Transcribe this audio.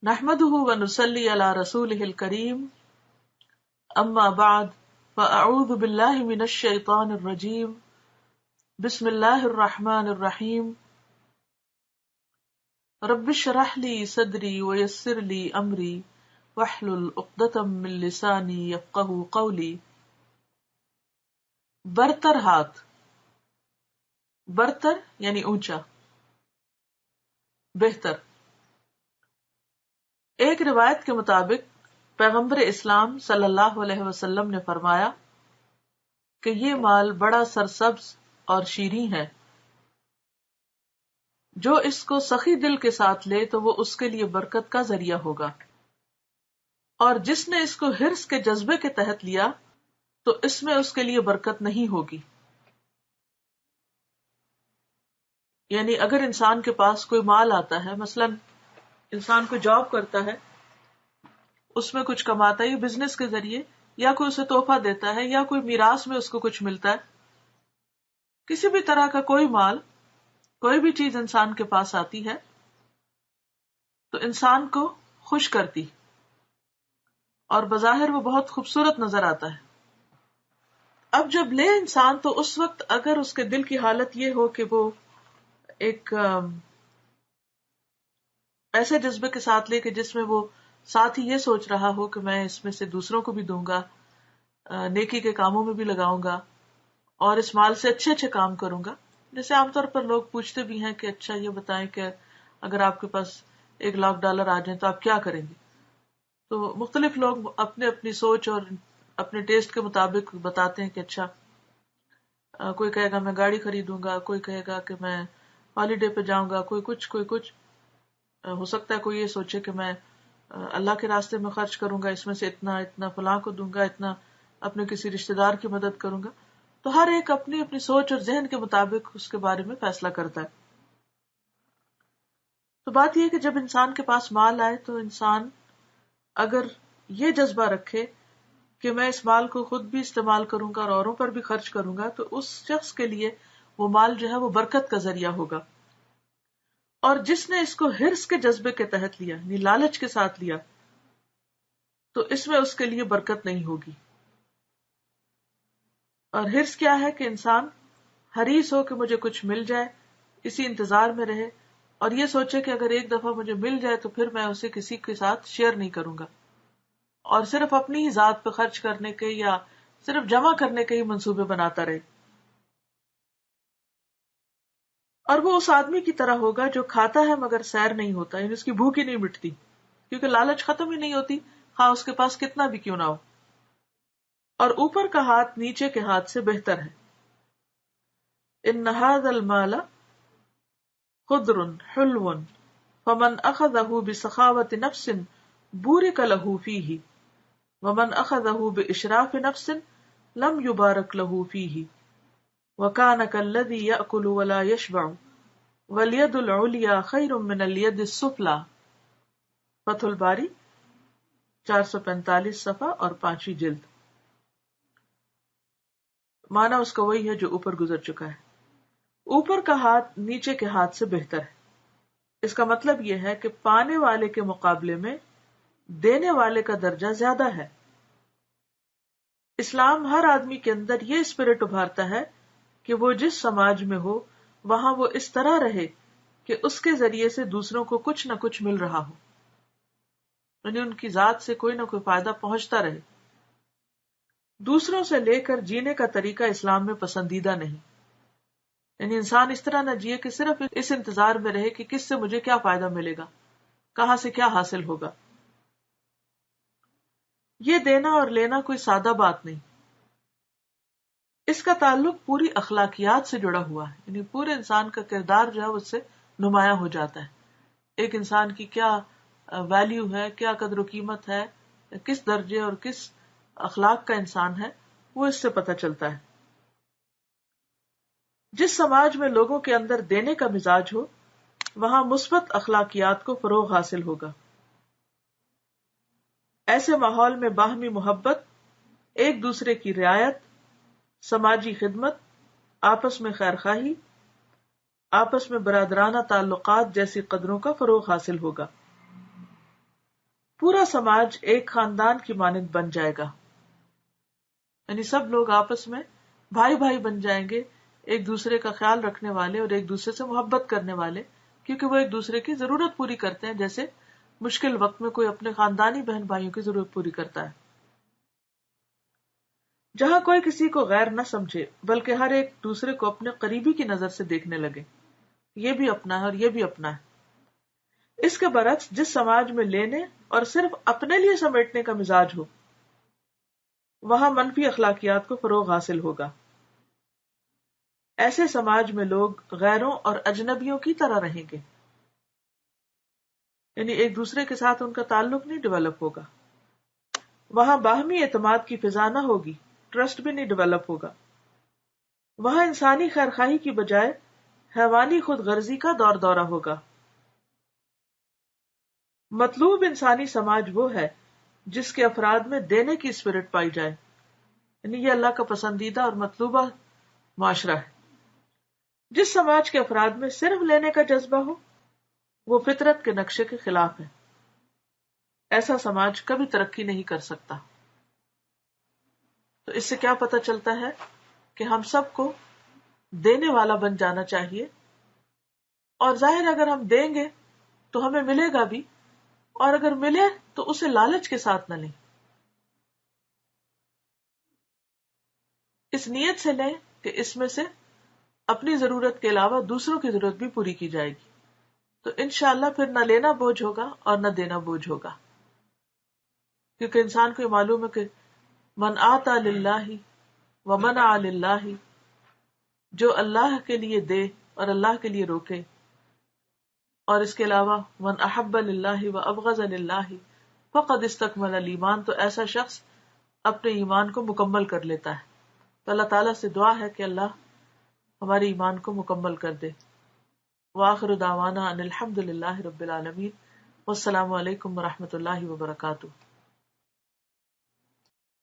نحمده ونصلي على رسوله الكريم اما بعد فاعوذ بالله من الشيطان الرجيم بسم الله الرحمن الرحيم رب اشرح لي صدري ويسر لي امري واحلل عقدة من لساني يفقهوا قولي. برتر ہاتھ، برتر یعنی اونچا، بہتر. ایک روایت کے مطابق پیغمبر اسلام صلی اللہ علیہ وسلم نے فرمایا کہ یہ مال بڑا سرسبز اور شیریں ہے، جو اس کو سخی دل کے ساتھ لے تو وہ اس کے لیے برکت کا ذریعہ ہوگا، اور جس نے اس کو حرص کے جذبے کے تحت لیا تو اس میں اس کے لیے برکت نہیں ہوگی. یعنی اگر انسان کے پاس کوئی مال آتا ہے، مثلا انسان کو جاب کرتا ہے، اس میں کچھ کماتا ہے بزنس کے ذریعے، یا کوئی اسے تحفہ دیتا ہے، یا کوئی میراث میں اس کو کچھ ملتا ہے، کسی بھی طرح کا کوئی مال، کوئی بھی چیز انسان کے پاس آتی ہے تو انسان کو خوش کرتی اور بظاہر وہ بہت خوبصورت نظر آتا ہے. اب جب لے انسان تو اس وقت اگر اس کے دل کی حالت یہ ہو کہ وہ ایک ایسے جذبے کے ساتھ لے کہ جس میں وہ ساتھ ہی یہ سوچ رہا ہو کہ میں اس میں سے دوسروں کو بھی دوں گا، نیکی کے کاموں میں بھی لگاؤں گا اور اس مال سے اچھے اچھے کام کروں گا. جیسے عام طور پر لوگ پوچھتے بھی ہیں کہ اچھا یہ بتائیں کہ اگر آپ کے پاس $1,00,000 آ جائیں تو آپ کیا کریں گے. تو مختلف لوگ اپنے اپنی سوچ اور اپنے ٹیسٹ کے مطابق بتاتے ہیں کہ اچھا کوئی کہے گا میں گاڑی خریدوں گا، کوئی کہے گا کہ میں ہالیڈے پہ جاؤں گا، کوئی کچھ. ہو سکتا ہے کوئی یہ سوچے کہ میں اللہ کے راستے میں خرچ کروں گا، اس میں سے اتنا فلاں کو دوں گا، اتنا اپنے کسی رشتے دار کی مدد کروں گا. تو ہر ایک اپنی اپنی سوچ اور ذہن کے مطابق اس کے بارے میں فیصلہ کرتا ہے. تو بات یہ کہ جب انسان کے پاس مال آئے تو انسان اگر یہ جذبہ رکھے کہ میں اس مال کو خود بھی استعمال کروں گا اور اوروں پر بھی خرچ کروں گا، تو اس شخص کے لیے وہ مال جو ہے وہ برکت کا ذریعہ ہوگا. اور جس نے اس کو حرص کے جذبے کے تحت لیا، یعنی لالچ کے ساتھ لیا، تو اس میں اس کے لیے برکت نہیں ہوگی. اور حرص کیا ہے کہ انسان حریص ہو کہ مجھے کچھ مل جائے، اسی انتظار میں رہے اور یہ سوچے کہ اگر ایک دفعہ مجھے مل جائے تو پھر میں اسے کسی کے ساتھ شیئر نہیں کروں گا، اور صرف اپنی ہی ذات پہ خرچ کرنے کے یا صرف جمع کرنے کے ہی منصوبے بناتا رہے. اور وہ اس آدمی کی طرح ہوگا جو کھاتا ہے مگر سیر نہیں ہوتا، یعنی اس کی بھوک ہی نہیں مٹتی، کیونکہ لالچ ختم ہی نہیں ہوتی، ہاں اس کے پاس کتنا بھی کیوں نہ ہو. اور اوپر کا ہاتھ نیچے کے ہاتھ سے بہتر ہے. ان ھذا المال خضر حلو فمن اخذه بسخاوة نفس بورك له فيه ومن اخذه باشراف نفس لم يبارك له فيه وكان كالذي يأكل ولا يشبع واليد العليا خير من اليد السفلى. فتح الباری 445 صفحہ اور 5ویں جلد. معنی اس کا وہی ہے جو اوپر گزر چکا ہے. اوپر کا ہاتھ نیچے کے ہاتھ سے بہتر ہے. اس کا مطلب یہ ہے کہ پانے والے کے مقابلے میں دینے والے کا درجہ زیادہ ہے. اسلام ہر آدمی کے اندر یہ اسپرٹ ابھارتا ہے کہ وہ جس سماج میں ہو وہاں وہ اس طرح رہے کہ اس کے ذریعے سے دوسروں کو کچھ نہ کچھ مل رہا ہو، یعنی ان کی ذات سے کوئی نہ کوئی فائدہ پہنچتا رہے. دوسروں سے لے کر جینے کا طریقہ اسلام میں پسندیدہ نہیں. یعنی انسان اس طرح نہ جیے کہ صرف اس انتظار میں رہے کہ کس سے مجھے کیا فائدہ ملے گا، کہاں سے کیا حاصل ہوگا. یہ دینا اور لینا کوئی سادہ بات نہیں، اس کا تعلق پوری اخلاقیات سے جڑا ہوا ہے. یعنی پورے انسان کا کردار جو ہے اس سے نمایاں ہو جاتا ہے. ایک انسان کی کیا ویلیو ہے، کیا قدر و قیمت ہے، کس درجے اور کس اخلاق کا انسان ہے، وہ اس سے پتہ چلتا ہے. جس سماج میں لوگوں کے اندر دینے کا مزاج ہو وہاں مثبت اخلاقیات کو فروغ حاصل ہوگا. ایسے ماحول میں باہمی محبت، ایک دوسرے کی رعایت، سماجی خدمت، آپس میں خیر خواہی، آپس میں برادرانہ تعلقات جیسی قدروں کا فروغ حاصل ہوگا. پورا سماج ایک خاندان کی مانند بن جائے گا، یعنی سب لوگ آپس میں بھائی بھائی بن جائیں گے، ایک دوسرے کا خیال رکھنے والے اور ایک دوسرے سے محبت کرنے والے، کیونکہ وہ ایک دوسرے کی ضرورت پوری کرتے ہیں، جیسے مشکل وقت میں کوئی اپنے خاندانی بہن بھائیوں کی ضرورت پوری کرتا ہے۔ جہاں کوئی کسی کو غیر نہ سمجھے بلکہ ہر ایک دوسرے کو اپنے قریبی کی نظر سے دیکھنے لگے، یہ بھی اپنا ہے اور یہ بھی اپنا ہے۔ اس کے برعکس جس سماج میں لینے اور صرف اپنے لیے سمیٹنے کا مزاج ہو، وہاں منفی اخلاقیات کو فروغ حاصل ہوگا۔ ایسے سماج میں لوگ غیروں اور اجنبیوں کی طرح رہیں گے، یعنی ایک دوسرے کے ساتھ ان کا تعلق نہیں ڈیولپ ہوگا۔ وہاں باہمی اعتماد کی فضا نہ ہوگی، ٹرسٹ بھی نہیں ڈیولپ ہوگا۔ وہاں انسانی خیرخواہی کی بجائے حیوانی خود غرضی کا دور دورہ ہوگا۔ مطلوب انسانی سماج وہ ہے جس کے افراد میں دینے کی اسپرٹ پائی جائے، یعنی یہ اللہ کا پسندیدہ اور مطلوبہ معاشرہ ہے۔ جس سماج کے افراد میں صرف لینے کا جذبہ ہو، وہ فطرت کے نقشے کے خلاف ہے۔ ایسا سماج کبھی ترقی نہیں کر سکتا۔ تو اس سے کیا پتہ چلتا ہے کہ ہم سب کو دینے والا بن جانا چاہیے، اور ظاہر اگر ہم دیں گے تو ہمیں ملے گا بھی، اور اگر ملے تو اسے لالچ کے ساتھ نہ لیں، اس نیت سے لیں کہ اس میں سے اپنی ضرورت کے علاوہ دوسروں کی ضرورت بھی پوری کی جائے گی، تو انشاءاللہ پھر نہ لینا بوجھ ہوگا اور نہ دینا بوجھ ہوگا، کیونکہ انسان کو یہ معلوم ہے کہ من آتا للہ ومنع للہ، جو اللہ کے لیے دے اور اللہ کے لیے روکے، اور اس کے علاوہ من احب للہ وابغض للہ فقد استکمل الایمان، تو ایسا شخص اپنے ایمان کو مکمل کر لیتا ہے۔ تو اللہ تعالیٰ سے دعا ہے کہ اللہ ہمارے ایمان کو مکمل کر دے۔ وآخر دعوانا ان الحمد للہ رب العالمین، والسلام علیکم ورحمۃ اللہ وبرکاتہ۔